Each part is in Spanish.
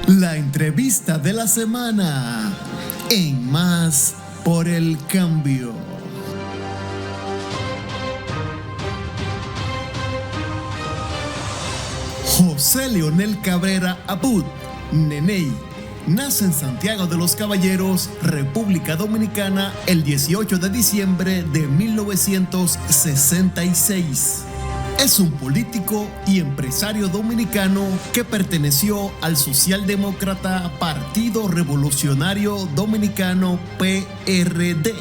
La entrevista de la semana en Más por el Cambio. José Leonel Cabrera Abud, Neney, nace en Santiago de los Caballeros, República Dominicana, el 18 de diciembre de 1966. Es un político y empresario dominicano que perteneció al socialdemócrata Partido Revolucionario Dominicano PRD,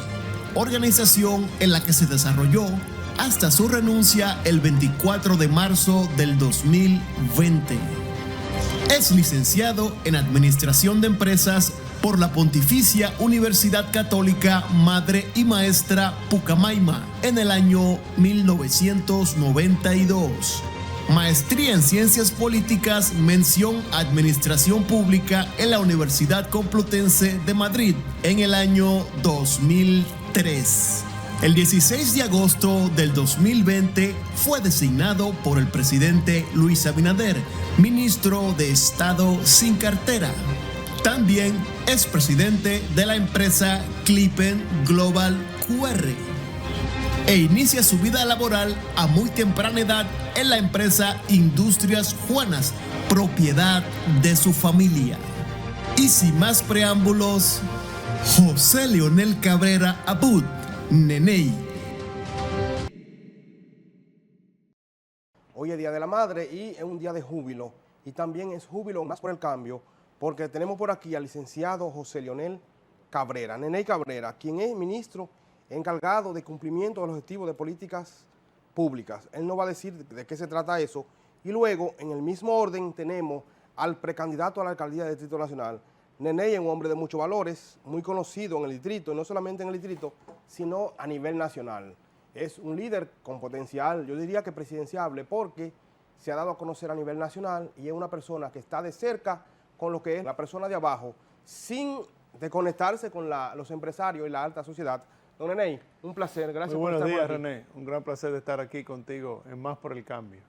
organización en la que se desarrolló hasta su renuncia el 24 de marzo del 2020. Es licenciado en Administración de Empresas por la Pontificia Universidad Católica Madre y Maestra Pucamaima en el año 1992. Maestría en Ciencias Políticas, mención Administración Pública en la Universidad Complutense de Madrid en el año 2003. El 16 de agosto del 2020 fue designado por el presidente Luis Abinader ministro de Estado sin cartera. También es presidente de la empresa Clippen Global QR e inicia su vida laboral a muy temprana edad en la empresa Industrias Juanas, propiedad de su familia. Y sin más preámbulos, José Leonel Cabrera Abud, Neney. Hoy es Día de la Madre y es un día de júbilo. Y también es júbilo Más por el Cambio, porque tenemos por aquí al licenciado José Leonel Cabrera, Neney Cabrera, quien es ministro encargado de cumplimiento de los objetivos de políticas públicas. Él nos va a decir de qué se trata eso. Y luego, en el mismo orden, tenemos al precandidato a la alcaldía del Distrito Nacional. Neney es un hombre de muchos valores, muy conocido en el distrito, y no solamente en el distrito, sino a nivel nacional. Es un líder con potencial, yo diría que presidenciable, porque se ha dado a conocer a nivel nacional y es una persona que está de cerca con lo que es la persona de abajo, sin desconectarse con los empresarios y la alta sociedad. Don Neney, un placer, gracias por estar aquí. Muy buenos días, René. Un gran placer de estar aquí contigo en Más por el Cambio.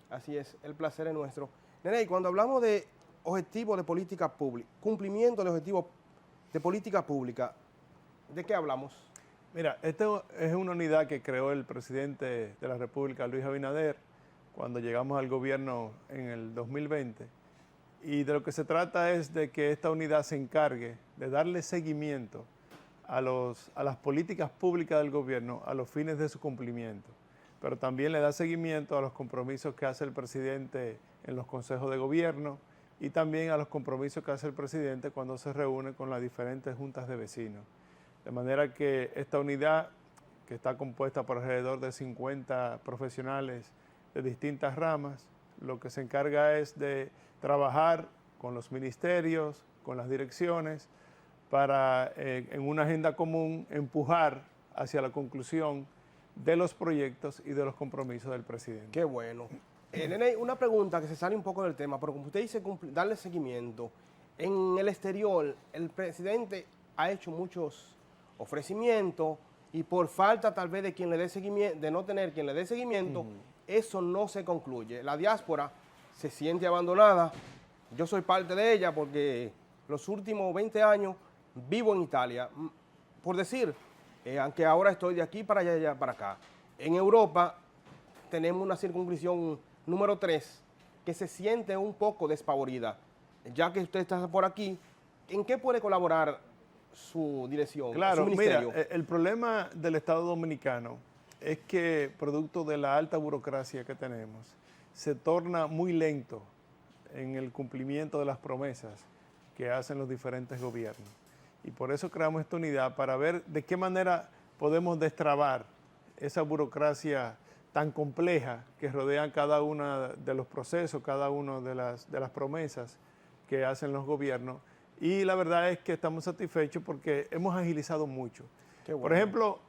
Así es, el placer es nuestro. Neney, cuando hablamos de objetivos de política pública, cumplimiento de objetivos de política pública, ¿de qué hablamos? Mira, esta es una unidad que creó el presidente de la República, Luis Abinader, cuando llegamos al gobierno en el 2020. Y de lo que se trata es de que esta unidad se encargue de darle seguimiento a las políticas públicas del gobierno a los fines de su cumplimiento. Pero también le da seguimiento a los compromisos que hace el presidente en los consejos de gobierno y también a los compromisos que hace el presidente cuando se reúne con las diferentes juntas de vecinos. De manera que esta unidad, que está compuesta por alrededor de 50 profesionales de distintas ramas, lo que se encarga es de trabajar con los ministerios, con las direcciones, para en una agenda común empujar hacia la conclusión de los proyectos y de los compromisos del presidente. Qué bueno. Neney, una pregunta que se sale un poco del tema, pero como usted dice, darle seguimiento. En el exterior, el presidente ha hecho muchos ofrecimientos y por falta tal vez de quien le dé seguimiento, de no tener quien le dé seguimiento, eso no se concluye. La diáspora se siente abandonada. Yo soy parte de ella porque los últimos 20 años vivo en Italia. Por decir, aunque ahora estoy de aquí para allá para acá. En Europa tenemos una circunscripción número 3 que se siente un poco despavorida. Ya que usted está por aquí, ¿en qué puede colaborar su dirección, claro, su ministerio? Mira, el problema del Estado Dominicano es que, producto de la alta burocracia que tenemos, se torna muy lento en el cumplimiento de las promesas que hacen los diferentes gobiernos. Y por eso creamos esta unidad, para ver de qué manera podemos destrabar esa burocracia tan compleja que rodea cada uno de los procesos, cada una de las promesas que hacen los gobiernos. Y la verdad es que estamos satisfechos porque hemos agilizado mucho. Bueno. Por ejemplo,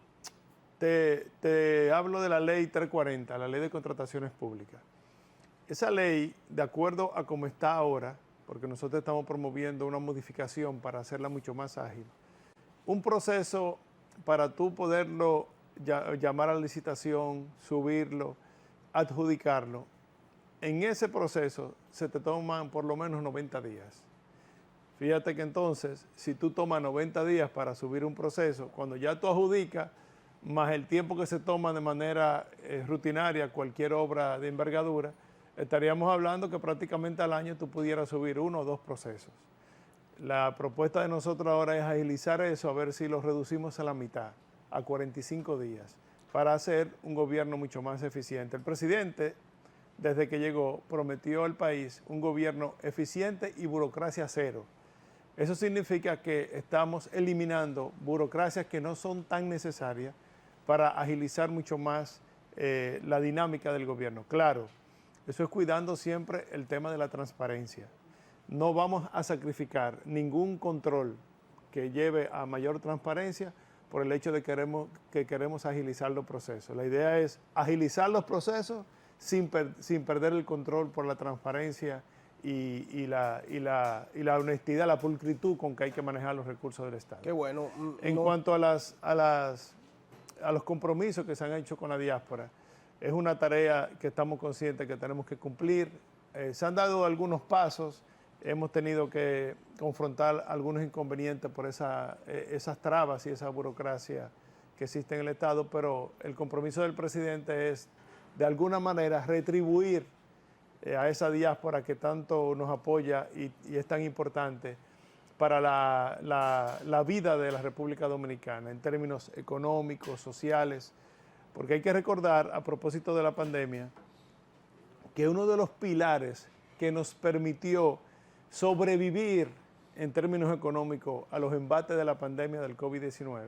te hablo de la ley 340, la ley de contrataciones públicas. Esa ley, de acuerdo a cómo está ahora, porque nosotros estamos promoviendo una modificación para hacerla mucho más ágil, un proceso para tú poderlo llamar a la licitación, subirlo, adjudicarlo, en ese proceso se te toman por lo menos 90 días. Fíjate que entonces, si tú tomas 90 días para subir un proceso, cuando ya tú adjudicas, más el tiempo que se toma de manera rutinaria cualquier obra de envergadura, estaríamos hablando que prácticamente al año tú pudieras subir 1 o 2 procesos. La propuesta de nosotros ahora es agilizar eso, a ver si lo reducimos a la mitad, a 45 días, para hacer un gobierno mucho más eficiente. El presidente, desde que llegó, prometió al país un gobierno eficiente y burocracia cero. Eso significa que estamos eliminando burocracias que no son tan necesarias para agilizar mucho más la dinámica del gobierno. Claro, eso es cuidando siempre el tema de la transparencia. No vamos a sacrificar ningún control que lleve a mayor transparencia por el hecho de que queremos agilizar los procesos. La idea es agilizar los procesos sin perder el control por la transparencia y la honestidad, la pulcritud con que hay que manejar los recursos del Estado. Qué bueno. En cuanto a los compromisos que se han hecho con la diáspora, es una tarea que estamos conscientes que tenemos que cumplir. Se han dado algunos pasos, hemos tenido que confrontar algunos inconvenientes por esas trabas y esa burocracia que existe en el Estado, pero el compromiso del presidente es, de alguna manera, retribuir a esa diáspora que tanto nos apoya y es tan importante para la vida de la República Dominicana en términos económicos, sociales, porque hay que recordar, a propósito de la pandemia, que uno de los pilares que nos permitió sobrevivir en términos económicos a los embates de la pandemia del COVID-19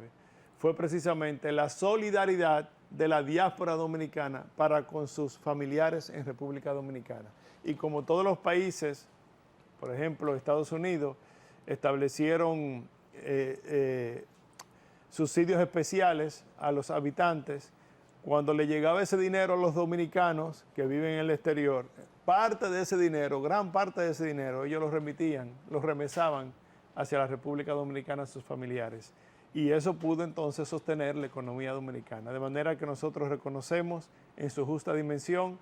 fue precisamente la solidaridad de la diáspora dominicana para con sus familiares en República Dominicana. Y como todos los países, por ejemplo, Estados Unidos, establecieron subsidios especiales a los habitantes, cuando le llegaba ese dinero a los dominicanos que viven en el exterior, parte de ese dinero, gran parte de ese dinero, ellos lo remitían, lo remesaban hacia la República Dominicana a sus familiares. Y eso pudo entonces sostener la economía dominicana. De manera que nosotros reconocemos en su justa dimensión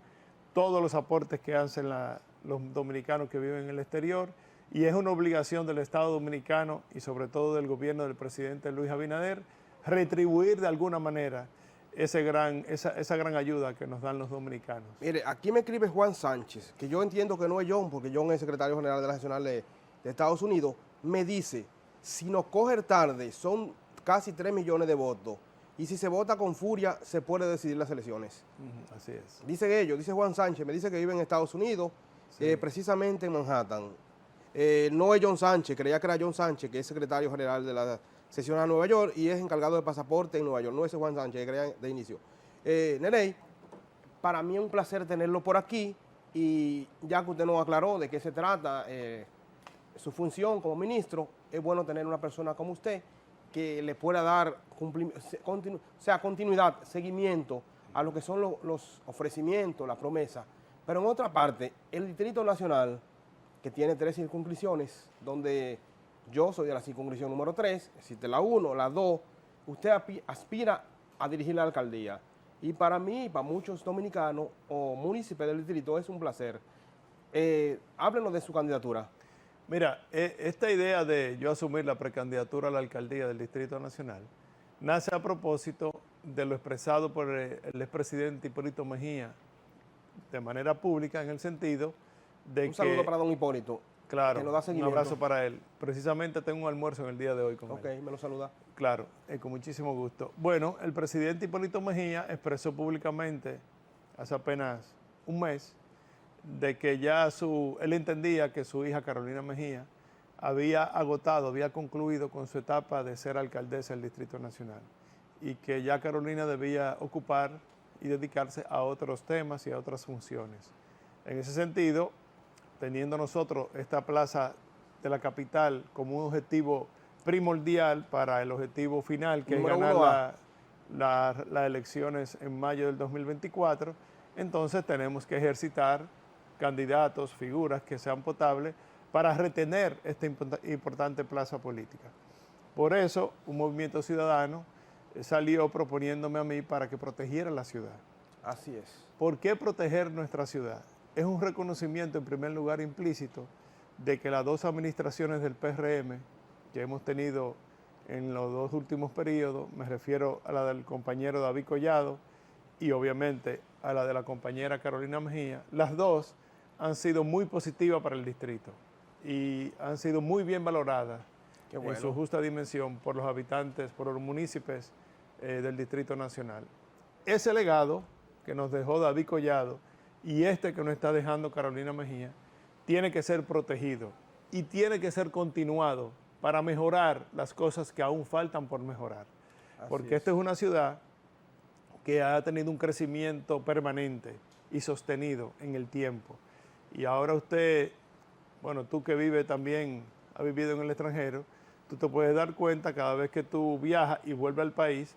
todos los aportes que hacen los dominicanos que viven en el exterior, y es una obligación del Estado dominicano y sobre todo del gobierno del presidente Luis Abinader retribuir de alguna manera esa gran ayuda que nos dan los dominicanos. Mire, aquí me escribe Juan Sánchez, que yo entiendo que no es John, porque John es secretario general de la Nacional de Estados Unidos, me dice, si nos coge tarde, son casi 3 millones de votos, y si se vota con furia, se puede decidir las elecciones. Así es. Dicen ellos, dice Juan Sánchez, me dice que vive en Estados Unidos, sí. Precisamente en Manhattan. No es John Sánchez, creía que era John Sánchez, que es secretario general de la sesión a Nueva York y es encargado de pasaporte en Nueva York. No es Juan Sánchez, que creía de inicio. Nerey, para mí es un placer tenerlo por aquí, y ya que usted nos aclaró de qué se trata, su función como ministro, es bueno tener una persona como usted que le pueda dar continuidad, seguimiento a lo que son los ofrecimientos, la promesa. Pero en otra parte, el Distrito Nacional, que tiene 3 circunscripciones, donde yo soy de la circunscripción número 3, existe la 1, la 2, usted aspira a dirigir la alcaldía. Y para mí, y para muchos dominicanos o municipios del distrito, es un placer. Háblenos de su candidatura. Mira, esta idea de yo asumir la precandidatura a la alcaldía del Distrito Nacional nace a propósito de lo expresado por el expresidente Hipólito Mejía de manera pública, en el sentido de que... Un saludo para don Hipólito. Claro, que nos da seguimiento. Un abrazo para él. Precisamente tengo un almuerzo en el día de hoy con él. Ok, me lo saluda. Claro, con muchísimo gusto. Bueno, el presidente Hipólito Mejía expresó públicamente hace apenas un mes de que ya él entendía que su hija Carolina Mejía había concluido con su etapa de ser alcaldesa del Distrito Nacional, y que ya Carolina debía ocupar y dedicarse a otros temas y a otras funciones. En ese sentido, teniendo nosotros esta plaza de la capital como un objetivo primordial para el objetivo final, que es ganar las elecciones en mayo del 2024, entonces tenemos que ejercitar candidatos, figuras que sean potables para retener esta importante plaza política. Por eso, un movimiento ciudadano salió proponiéndome a mí para que protegiera la ciudad. Así es. ¿Por qué proteger nuestra ciudad? Es un reconocimiento, en primer lugar, implícito de que las dos administraciones del PRM que hemos tenido en los dos últimos periodos, me refiero a la del compañero David Collado y obviamente a la de la compañera Carolina Mejía, las dos han sido muy positivas para el distrito y han sido muy bien valoradas en su justa dimensión por los habitantes, por los municipios del Distrito Nacional. Ese legado que nos dejó David Collado y este que nos está dejando Carolina Mejía tiene que ser protegido y tiene que ser continuado para mejorar las cosas que aún faltan por mejorar. Porque esta es una ciudad que ha tenido un crecimiento permanente y sostenido en el tiempo. Y ahora usted, bueno, tú que vives también, has vivido en el extranjero, tú te puedes dar cuenta cada vez que tú viajas y vuelves al país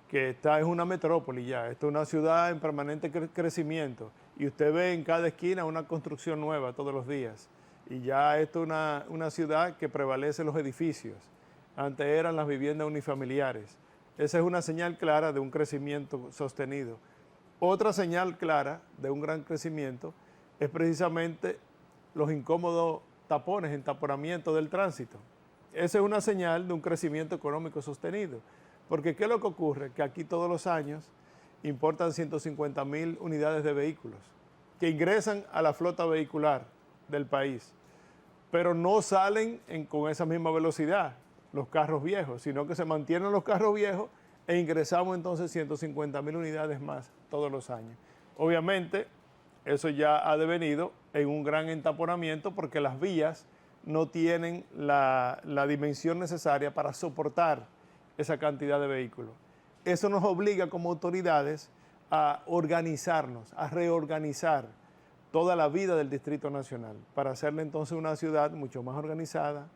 que esta es una metrópoli ya, esta es una ciudad en permanente crecimiento y usted ve en cada esquina una construcción nueva todos los días. Y ya esto es una ciudad que prevalece los edificios. Antes eran las viviendas unifamiliares. Esa es una señal clara de un crecimiento sostenido. Otra señal clara de un gran crecimiento es precisamente los incómodos tapones, entaponamiento del tránsito. Esa es una señal de un crecimiento económico sostenido. Porque ¿qué es lo que ocurre? Que aquí todos los años importan 150,000 unidades de vehículos que ingresan a la flota vehicular del país, pero no salen con esa misma velocidad los carros viejos, sino que se mantienen los carros viejos e ingresamos entonces 150,000 unidades más todos los años. Obviamente, eso ya ha devenido en un gran entaponamiento porque las vías no tienen la dimensión necesaria para soportar esa cantidad de vehículos. Eso nos obliga como autoridades a organizarnos, a reorganizar toda la vida del Distrito Nacional para hacerle entonces una ciudad mucho más organizada,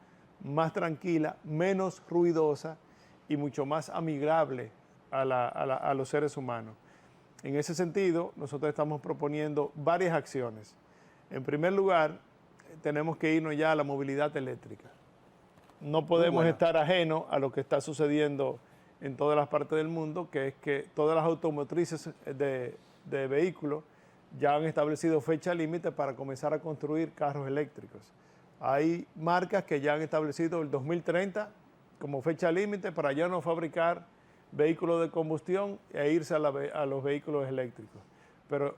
más tranquila, menos ruidosa y mucho más amigable a los seres humanos. En ese sentido, nosotros estamos proponiendo varias acciones. En primer lugar, tenemos que irnos ya a la movilidad eléctrica. No podemos estar ajenos a lo que está sucediendo en todas las partes del mundo, que es que todas las automotrices de vehículos ya han establecido fecha límite para comenzar a construir carros eléctricos. Hay marcas que ya han establecido el 2030 como fecha límite para ya no fabricar vehículos de combustión e irse a los vehículos eléctricos. Pero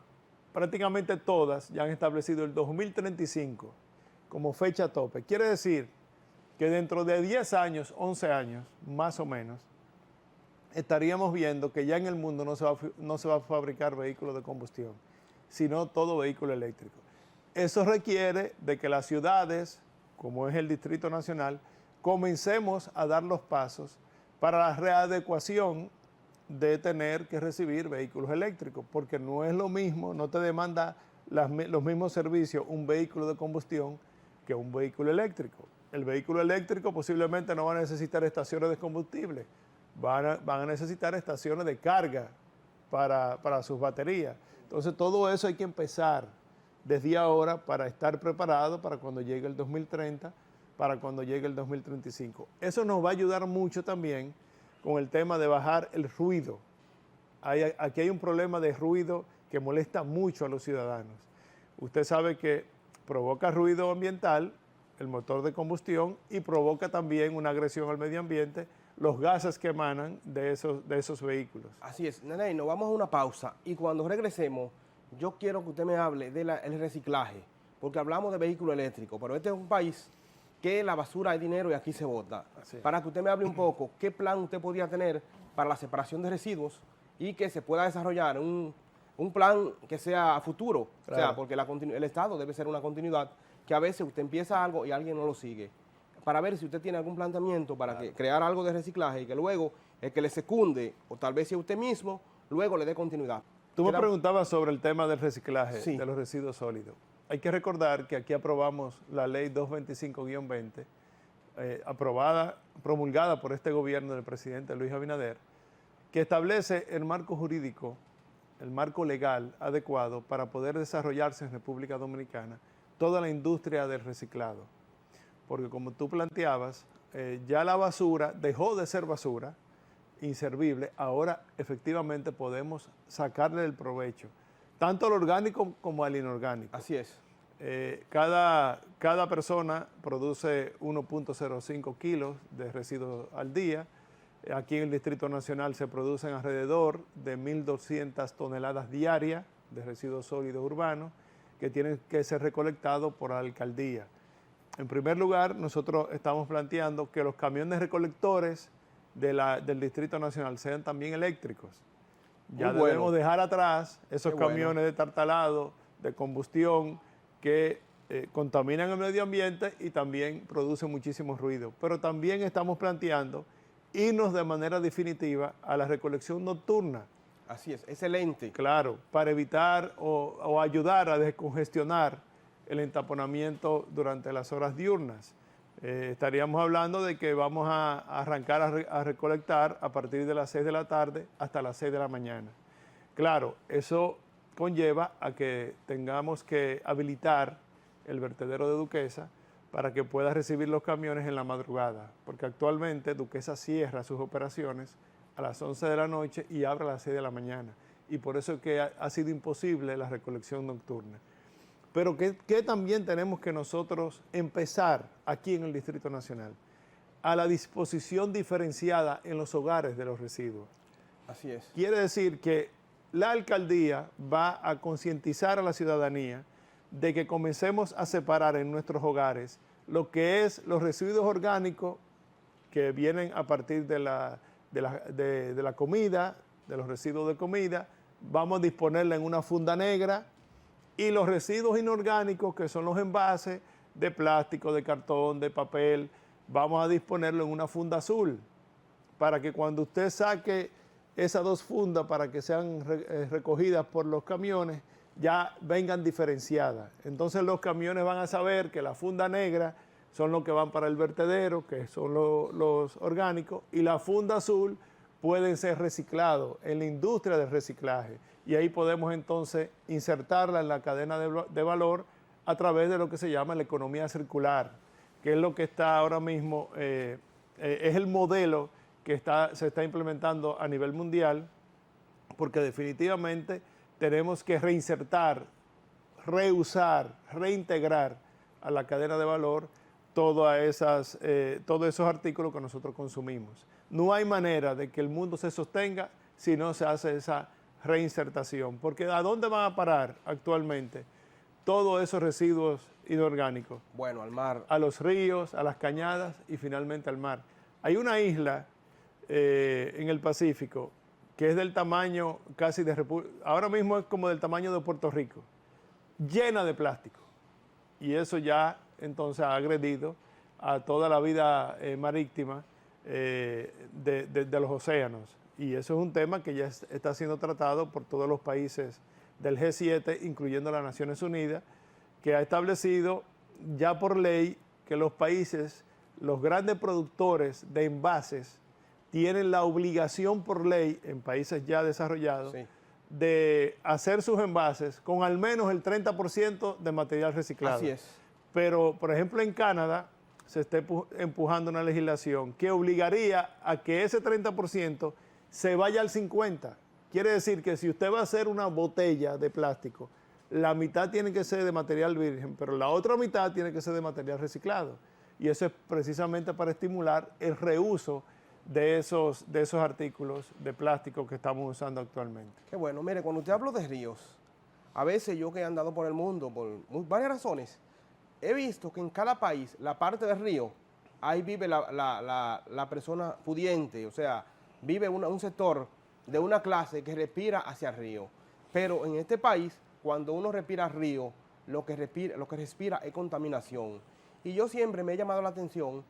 prácticamente todas ya han establecido el 2035 como fecha tope. Quiere decir que dentro de 10 años, 11 años, más o menos, estaríamos viendo que ya en el mundo no se va a fabricar vehículos de combustión, sino todo vehículo eléctrico. Eso requiere de que las ciudades, como es el Distrito Nacional, comencemos a dar los pasos para la readecuación de tener que recibir vehículos eléctricos, porque no es lo mismo, no te demanda los mismos servicios un vehículo de combustión que un vehículo eléctrico. El vehículo eléctrico posiblemente no va a necesitar estaciones de combustible, van a necesitar estaciones de carga para sus baterías. Entonces todo eso hay que empezar desde ahora para estar preparado para cuando llegue el 2030, para cuando llegue el 2035. Eso nos va a ayudar mucho también con el tema de bajar el ruido. Aquí hay un problema de ruido que molesta mucho a los ciudadanos. Usted sabe que provoca ruido ambiental el motor de combustión y provoca también una agresión al medio ambiente, los gases que emanan de esos vehículos. Así es. Nene, nos vamos a una pausa y cuando regresemos, yo quiero que usted me hable del reciclaje, porque hablamos de vehículos eléctricos, pero este es un país que la basura es dinero y aquí se bota. Para que usted me hable un poco, ¿qué plan usted podría tener para la separación de residuos y que se pueda desarrollar un plan que sea a futuro? Claro. O sea, porque el Estado debe ser una continuidad, que a veces usted empieza algo y alguien no lo sigue. Para ver si usted tiene algún planteamiento para crear algo de reciclaje y que luego el que le secunde, o tal vez sea usted mismo, luego le dé continuidad. Tú me preguntabas sobre el tema del reciclaje de los residuos sólidos. Hay que recordar que aquí aprobamos la ley 225-20, promulgada por este gobierno del presidente Luis Abinader, que establece el marco jurídico, el marco legal adecuado para poder desarrollarse en República Dominicana toda la industria del reciclado. Porque como tú planteabas, ya la basura dejó de ser basura, inservible, ahora efectivamente podemos sacarle el provecho, tanto al orgánico como al inorgánico. Así es. cada persona produce 1.05 kilos de residuos al día. Aquí en el Distrito Nacional se producen alrededor de 1.200 toneladas diarias de residuos sólidos urbanos que tienen que ser recolectados por la alcaldía. En primer lugar, nosotros estamos planteando que los camiones recolectores del Distrito Nacional sean también eléctricos. Ya debemos dejar atrás esos camiones de tartalado, de combustión, que contaminan el medio ambiente y también producen muchísimo ruido. Pero también estamos planteando irnos de manera definitiva a la recolección nocturna. Así es, excelente. Claro, para evitar o ayudar a descongestionar el entaponamiento durante las horas diurnas. Estaríamos hablando de que vamos a arrancar a recolectar a partir de las 6 de la tarde hasta las 6 de la mañana. Claro, eso conlleva a que tengamos que habilitar el vertedero de Duquesa para que pueda recibir los camiones en la madrugada, porque actualmente Duquesa cierra sus operaciones a las 11 de la noche y abre a las 6 de la mañana, y por eso es que ha sido imposible la recolección nocturna. Pero que también tenemos que nosotros empezar aquí en el Distrito Nacional a la disposición diferenciada en los hogares de los residuos. Así es. Quiere decir que la alcaldía va a concientizar a la ciudadanía de que comencemos a separar en nuestros hogares lo que es los residuos orgánicos que vienen a partir de la comida, de los residuos de comida. Vamos a disponerla en una funda negra, y los residuos inorgánicos, que son los envases de plástico, de cartón, de papel, vamos a disponerlo en una funda azul, para que cuando usted saque esas dos fundas para que sean recogidas por los camiones, ya vengan diferenciadas. Entonces los camiones van a saber que la funda negra son los que van para el vertedero, que son los orgánicos, y la funda azul pueden ser reciclados en la industria del reciclaje. Y ahí podemos entonces insertarla en la cadena de valor a través de lo que se llama la economía circular, que es lo que está ahora mismo, es el modelo que se está implementando a nivel mundial, porque definitivamente tenemos que reinsertar, reusar, reintegrar a la cadena de valor todos esos artículos que nosotros consumimos. No hay manera de que el mundo se sostenga si no se hace esa reinsertación, porque ¿a dónde van a parar actualmente todos esos residuos inorgánicos? Bueno, al mar. A los ríos, a las cañadas y finalmente al mar. Hay una isla en el Pacífico que es del tamaño casi ahora mismo es como del tamaño de Puerto Rico, llena de plástico. Y eso ya entonces ha agredido a toda la vida marítima de los océanos. Y eso es un tema que ya está siendo tratado por todos los países del G7, incluyendo las Naciones Unidas, que ha establecido ya por ley que los países, los grandes productores de envases, tienen la obligación por ley, en países ya desarrollados, sí, de hacer sus envases con al menos el 30% de material reciclado. Así es. Pero, por ejemplo, en Canadá se está empujando una legislación que obligaría a que ese 30% se vaya al 50%. Quiere decir que si usted va a hacer una botella de plástico, la mitad tiene que ser de material virgen, pero la otra mitad tiene que ser de material reciclado. Y eso es precisamente para estimular el reuso de esos artículos de plástico que estamos usando actualmente. Qué bueno. Mire, cuando usted habla de ríos, a veces yo que he andado por el mundo por varias razones, he visto que en cada país, la parte del río, ahí vive la persona pudiente, o sea, vive un sector de una clase que respira hacia el río. Pero en este país, cuando uno respira río, lo que respira es contaminación. Y yo siempre me he llamado la atención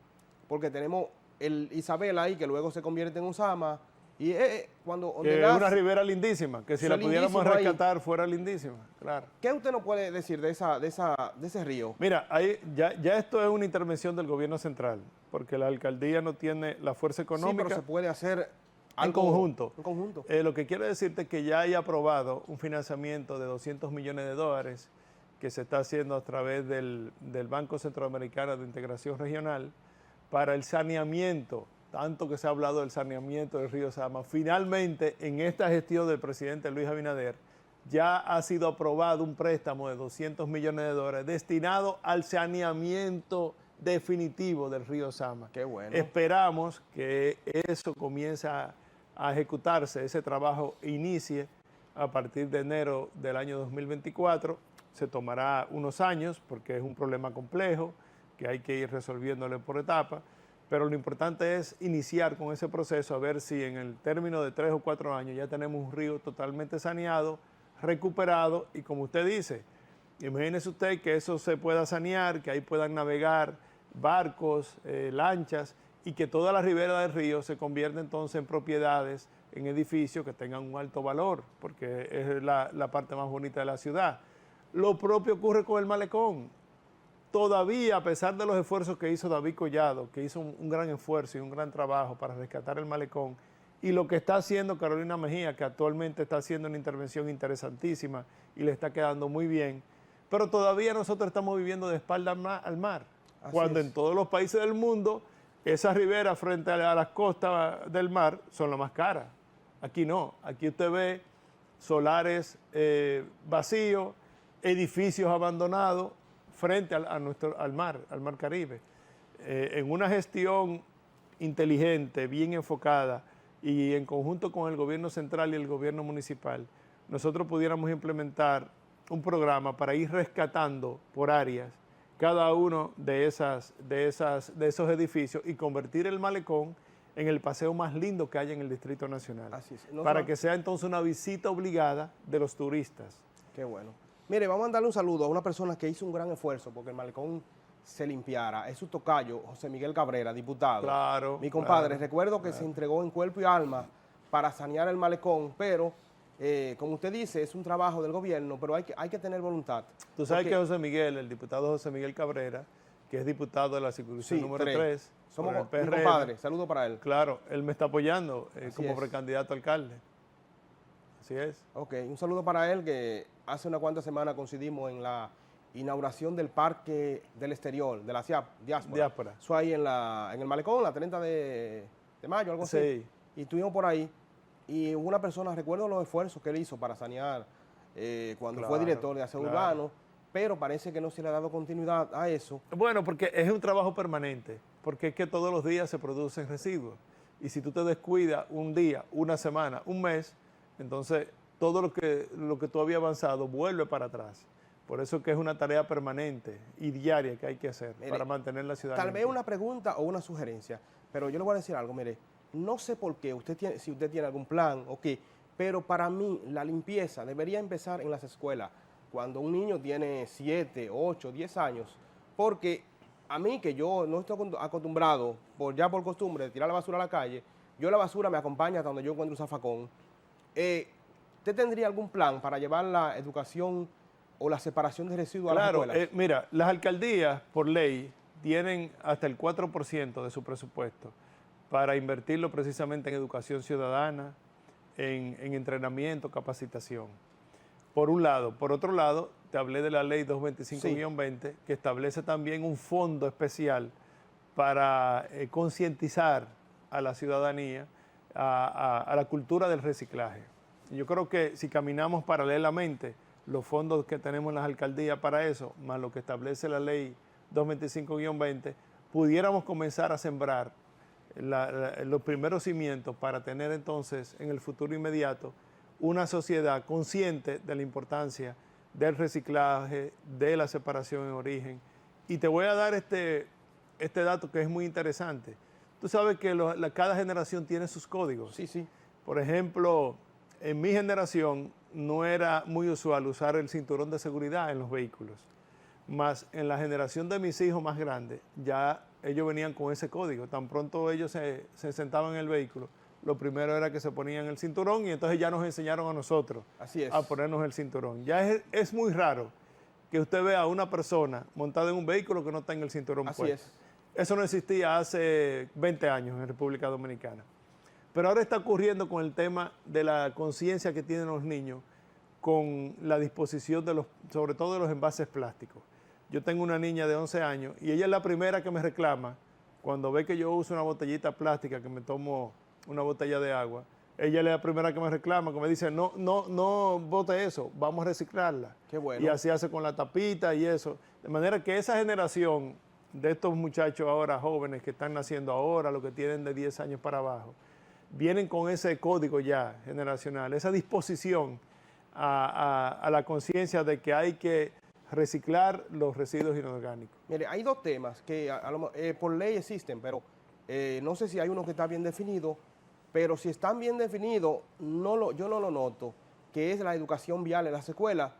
porque tenemos el Isabel ahí, que luego se convierte en Usama, y cuando... Que es una ribera lindísima, que si la pudiéramos rescatar ahí, fuera lindísima, claro. ¿Qué usted nos puede decir de ese río? Mira, ahí ya esto es una intervención del gobierno central, porque la alcaldía no tiene la fuerza económica. Sí, pero se puede hacer en conjunto. En conjunto. Lo que quiero decirte es que ya hay aprobado un financiamiento de $200 millones que se está haciendo a través del Banco Centroamericano de Integración Regional para el saneamiento, tanto que se ha hablado del saneamiento del río Sama. Finalmente, en esta gestión del presidente Luis Abinader, ya ha sido aprobado un préstamo de 200 millones de dólares destinado al saneamiento definitivo del río Sama. Qué bueno. Esperamos que eso comience a ejecutarse, ese trabajo inicie a partir de enero del año 2024. Se tomará unos años porque es un problema complejo que hay que ir resolviéndole por etapas, pero lo importante es iniciar con ese proceso a ver si en el término de 3 o 4 años ya tenemos un río totalmente saneado, recuperado y como usted dice, imagínese usted que eso se pueda sanear, que ahí puedan navegar barcos, lanchas y que toda la ribera del río se convierta entonces en propiedades, en edificios que tengan un alto valor, porque es la parte más bonita de la ciudad. Lo propio ocurre con el malecón. Todavía, a pesar de los esfuerzos que hizo David Collado, que hizo un gran esfuerzo y un gran trabajo para rescatar el malecón, y lo que está haciendo Carolina Mejía, que actualmente está haciendo una intervención interesantísima y le está quedando muy bien, pero todavía nosotros estamos viviendo de espalda al mar, cuando en todos los países del mundo esas riberas frente a las costas del mar son las más caras. Aquí no, aquí usted ve solares vacíos, edificios abandonados frente al mar Caribe. En una gestión inteligente, bien enfocada y en conjunto con el gobierno central y el gobierno municipal, nosotros pudiéramos implementar un programa para ir rescatando por áreas cada uno de esos edificios y convertir el malecón en el paseo más lindo que hay en el Distrito Nacional. Así es. Para que sea entonces una visita obligada de los turistas. Qué bueno. Mire, vamos a darle un saludo a una persona que hizo un gran esfuerzo porque el malecón se limpiara. Es su tocayo, José Miguel Cabrera, diputado. Claro. Mi compadre, claro, recuerdo que se entregó en cuerpo y alma para sanear el malecón, pero, como usted dice, es un trabajo del gobierno, pero hay que tener voluntad. Tú sabes que José Miguel, el diputado José Miguel Cabrera, que es diputado de la circunscripción número 3, somos mi compadre, saludo para él. Claro, él me está apoyando como es. precandidato a alcalde. Así es. Ok, un saludo para él, que hace unas cuantas semanas coincidimos en la inauguración del Parque del Exterior, de la Diáspora. Eso ahí en el malecón, la 30 de mayo, algo así. Sí. Y estuvimos por ahí, y hubo una persona, recuerdo los esfuerzos que él hizo para sanear cuando fue director de aseo urbano, pero parece que no se le ha dado continuidad a eso. Bueno, porque es un trabajo permanente, porque es que todos los días se producen residuos. Y si tú te descuidas un día, una semana, un mes, entonces todo lo que tú habías avanzado vuelve para atrás. Por eso que es una tarea permanente y diaria que hay que hacer para mantener la ciudad Tal limpia. vez una pregunta o una sugerencia, pero yo le voy a decir algo, mire, no sé por qué, si usted tiene algún plan o qué, pero para mí la limpieza debería empezar en las escuelas, cuando un niño tiene 7, 8, 10 años, porque a mí, que yo no estoy acostumbrado, por costumbre, de tirar la basura a la calle, yo la basura me acompaña hasta donde yo encuentro un zafacón. ¿Usted tendría algún plan para llevar la educación o la separación de residuos a las escuelas? Mira, las alcaldías, por ley, tienen hasta el 4% de su presupuesto para invertirlo precisamente en educación ciudadana, en entrenamiento, capacitación. Por un lado. Por otro lado, te hablé de la ley 225-20, que establece también un fondo especial para concientizar a la ciudadanía a la cultura del reciclaje. Yo creo que si caminamos paralelamente, los fondos que tenemos en las alcaldías para eso, más lo que establece la ley 225-20, pudiéramos comenzar a sembrar los primeros cimientos para tener entonces en el futuro inmediato una sociedad consciente de la importancia del reciclaje, de la separación en origen. Y te voy a dar este dato que es muy interesante. Tú sabes que cada generación tiene sus códigos. Sí, sí. Por ejemplo, en mi generación no era muy usual usar el cinturón de seguridad en los vehículos. Más en la generación de mis hijos más grandes, ya ellos venían con ese código. Tan pronto ellos se sentaban en el vehículo, lo primero era que se ponían el cinturón y entonces ya nos enseñaron a nosotros a ponernos el cinturón. Ya es muy raro que usted vea a una persona montada en un vehículo que no tenga el cinturón puesto. Así es. Eso no existía hace 20 años en República Dominicana. Pero ahora está ocurriendo con el tema de la conciencia que tienen los niños con la disposición sobre todo de los envases plásticos. Yo tengo una niña de 11 años y ella es la primera que me reclama cuando ve que yo uso una botellita plástica, que me tomo una botella de agua, ella es la primera que me reclama, que me dice, no bote eso, vamos a reciclarla. Qué bueno. Y así hace con la tapita y eso. De manera que esa generación de estos muchachos ahora jóvenes que están naciendo ahora, los que tienen de 10 años para abajo, vienen con ese código ya generacional, esa disposición a la conciencia de que hay que reciclar los residuos inorgánicos. Mire, hay dos temas que por ley existen, pero no sé si hay uno que está bien definido, pero si están bien definidos, yo no lo noto, que es la educación vial en las escuelas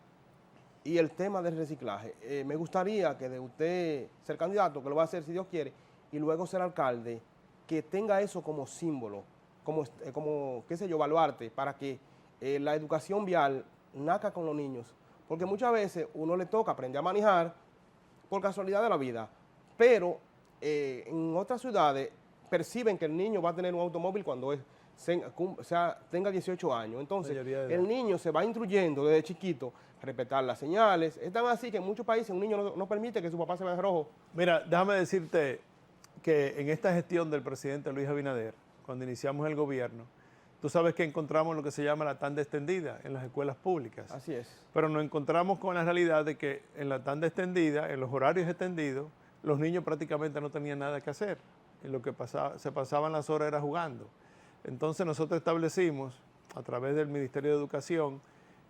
y el tema del reciclaje. Me gustaría que de usted ser candidato, que lo va a hacer si Dios quiere, y luego ser alcalde, que tenga eso como símbolo, como qué sé yo, baluarte, para que la educación vial nazca con los niños. Porque muchas veces uno le toca aprender a manejar por casualidad de la vida, pero en otras ciudades perciben que el niño va a tener un automóvil cuando tenga 18 años. Entonces, el niño se va instruyendo desde chiquito a respetar las señales. Es tan así que en muchos países un niño no permite que su papá se vea en rojo. Mira, déjame decirte que en esta gestión del presidente Luis Abinader, cuando iniciamos el gobierno, tú sabes que encontramos lo que se llama la tanda extendida en las escuelas públicas. Así es. Pero nos encontramos con la realidad de que en la tanda extendida, en los horarios extendidos, los niños prácticamente no tenían nada que hacer. Y lo que se pasaban las horas era jugando. Entonces nosotros establecimos, a través del Ministerio de Educación,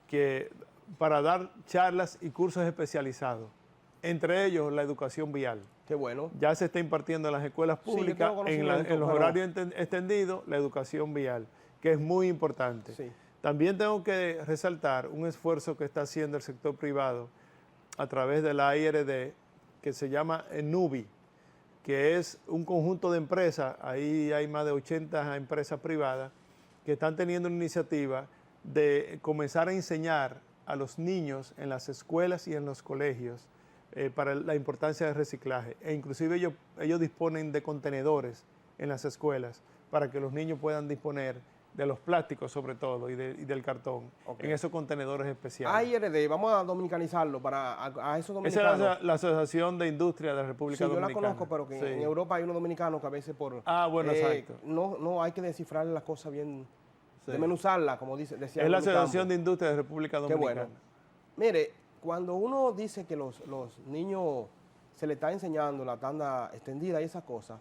que para dar charlas y cursos especializados, entre ellos la educación vial. Qué bueno. Ya se está impartiendo en las escuelas públicas, en los horarios extendidos, la educación vial, que es muy importante. Sí. También tengo que resaltar un esfuerzo que está haciendo el sector privado a través de la IRD, que se llama NUBI, que es un conjunto de empresas, ahí hay más de 80 empresas privadas, que están teniendo una iniciativa de comenzar a enseñar a los niños en las escuelas y en los colegios para la importancia del reciclaje. E inclusive ellos disponen de contenedores en las escuelas para que los niños puedan disponer de los plásticos sobre todo y del cartón, en esos contenedores especiales. AIRD, vamos a dominicanizarlo a esos dominicanos. Esa es la Asociación de Industria de la República Dominicana. Sí, yo la conozco, pero que en Europa hay unos dominicanos que a veces exacto. No hay que descifrar las cosas bien, desmenuzarlas, como decía. Es la Asociación de Industria de la República Dominicana. Qué bueno. Mire, cuando uno dice que los niños se le está enseñando la tanda extendida y esas cosas,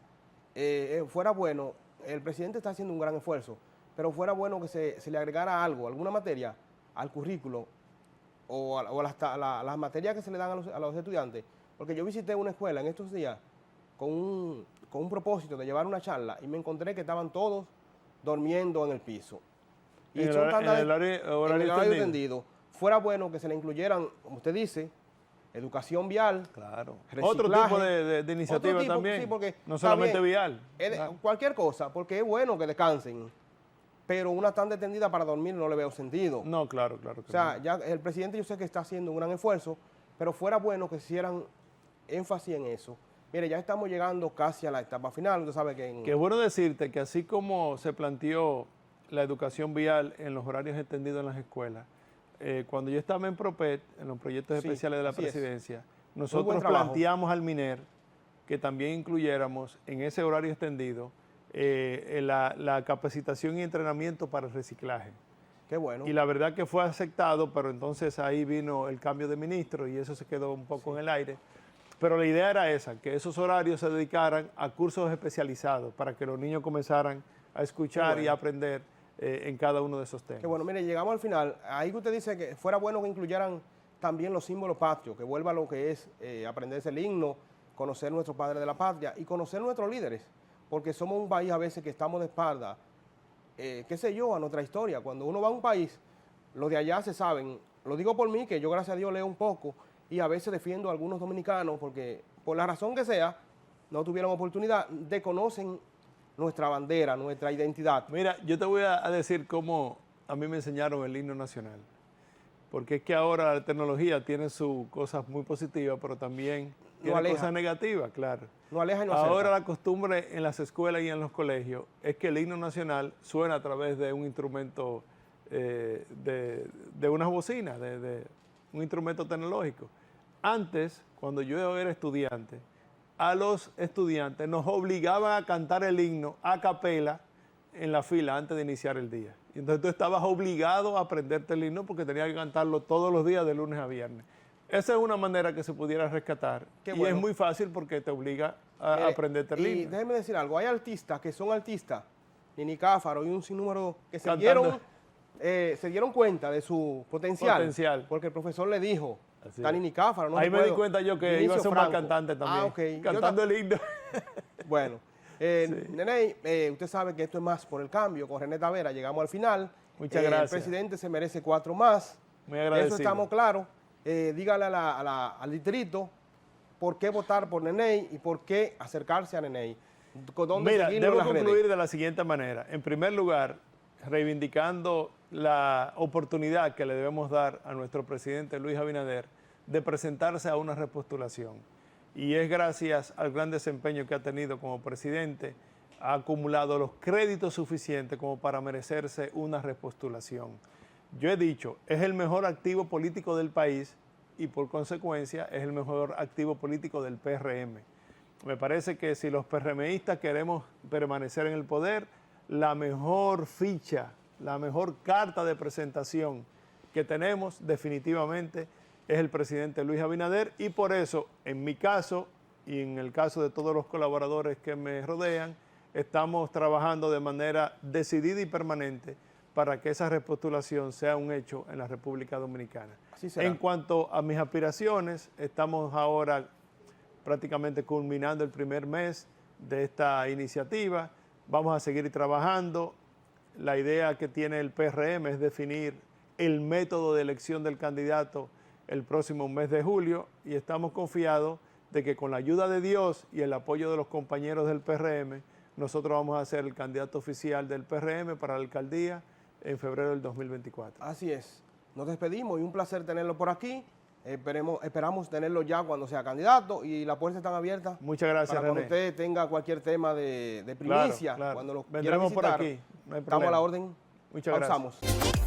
fuera bueno, el presidente está haciendo un gran esfuerzo, pero fuera bueno que se le agregara algo, alguna materia al currículo o las materias que se le dan a los estudiantes. Porque yo visité una escuela en estos días con un propósito de llevar una charla y me encontré que estaban todos durmiendo en el piso. Y en son tandas el horario extendido. Fuera bueno que se le incluyeran, como usted dice, educación vial. Claro. Reciclaje, otro tipo de iniciativa también, sí, porque no solamente vial. Cualquier cosa, porque es bueno que descansen, pero una tanda extendida para dormir no le veo sentido. No, claro. O sea, ya el presidente yo sé que está haciendo un gran esfuerzo, pero fuera bueno que hicieran énfasis en eso. Mire, ya estamos llegando casi a la etapa final, usted sabe que... Que es bueno decirte que así como se planteó la educación vial en los horarios extendidos en las escuelas, cuando yo estaba en PROPET, en los proyectos especiales de la presidencia, nosotros planteamos al MINER que también incluyéramos en ese horario extendido la capacitación y entrenamiento para el reciclaje. Qué bueno. Y la verdad que fue aceptado, pero entonces ahí vino el cambio de ministro y eso se quedó un poco en el aire. Pero la idea era esa, que esos horarios se dedicaran a cursos especializados para que los niños comenzaran a escuchar y a aprender en cada uno de esos temas. Qué bueno, mire, llegamos al final. Ahí que usted dice que fuera bueno que incluyeran también los símbolos patrios, que vuelva lo que es aprenderse el himno, conocer nuestros padres de la patria y conocer nuestros líderes, porque somos un país a veces que estamos de espalda, qué sé yo, a nuestra historia. Cuando uno va a un país, los de allá se saben, lo digo por mí, que yo gracias a Dios leo un poco y a veces defiendo a algunos dominicanos porque por la razón que sea, no tuvieron oportunidad, desconocen nuestra bandera, nuestra identidad. Mira, yo te voy a decir cómo a mí me enseñaron el himno nacional, porque es que ahora la tecnología tiene sus cosas muy positivas, pero también tiene cosas negativas, claro. No aleja y no ahora la costumbre en las escuelas y en los colegios es que el himno nacional suena a través de un instrumento, de unas bocinas, de un instrumento tecnológico. Antes, cuando yo era estudiante, a los estudiantes nos obligaban a cantar el himno a capela en la fila antes de iniciar el día. Y entonces tú estabas obligado a aprenderte el himno porque tenías que cantarlo todos los días de lunes a viernes. Esa es una manera que se pudiera rescatar. Qué y bueno. es muy fácil porque te obliga a aprenderte el Y himno. déjeme decir algo, hay artistas que son artistas, Nini Cáfaro y un sinnúmero que Cantando. se dieron cuenta de su potencial. Potencial. Porque el profesor le dijo, Así está es. Nini Cáfaro, no Ahí se me di puede. cuenta yo que Vinicio iba a ser un mal Franco. cantante también. Ok. Cantando el himno. Bueno, Nene, usted sabe que esto es más por el cambio. Con René Tavera llegamos al final. Muchas gracias. El presidente se merece 4 más. Muy agradecido. Eso estamos claros. Dígale al distrito por qué votar por Neney y por qué acercarse a Neney. ¿Dónde Mira, seguirlo en debo las redes? concluir de la siguiente manera. En primer lugar, reivindicando la oportunidad que le debemos dar a nuestro presidente Luis Abinader de presentarse a una repostulación. Y es gracias al gran desempeño que ha tenido como presidente, ha acumulado los créditos suficientes como para merecerse una repostulación. Yo he dicho, es el mejor activo político del país y por consecuencia es el mejor activo político del PRM. Me parece que si los PRMistas queremos permanecer en el poder, la mejor ficha, la mejor carta de presentación que tenemos definitivamente es el presidente Luis Abinader y por eso, en mi caso y en el caso de todos los colaboradores que me rodean, estamos trabajando de manera decidida y permanente para que esa repostulación sea un hecho en la República Dominicana. Así será. En cuanto a mis aspiraciones, estamos ahora prácticamente culminando el primer mes de esta iniciativa. Vamos a seguir trabajando. La idea que tiene el PRM es definir el método de elección del candidato el próximo mes de julio y estamos confiados de que con la ayuda de Dios y el apoyo de los compañeros del PRM, nosotros vamos a ser el candidato oficial del PRM para la alcaldía en febrero del 2024. Así es. Nos despedimos y un placer tenerlo por aquí. Esperamos tenerlo ya cuando sea candidato y las puertas están abiertas. Muchas gracias, para cuando René. usted tenga cualquier tema de primicia, Claro. cuando lo quiera Vendremos por visitar, aquí, no hay estamos a problema. la orden. Muchas gracias. Pausamos.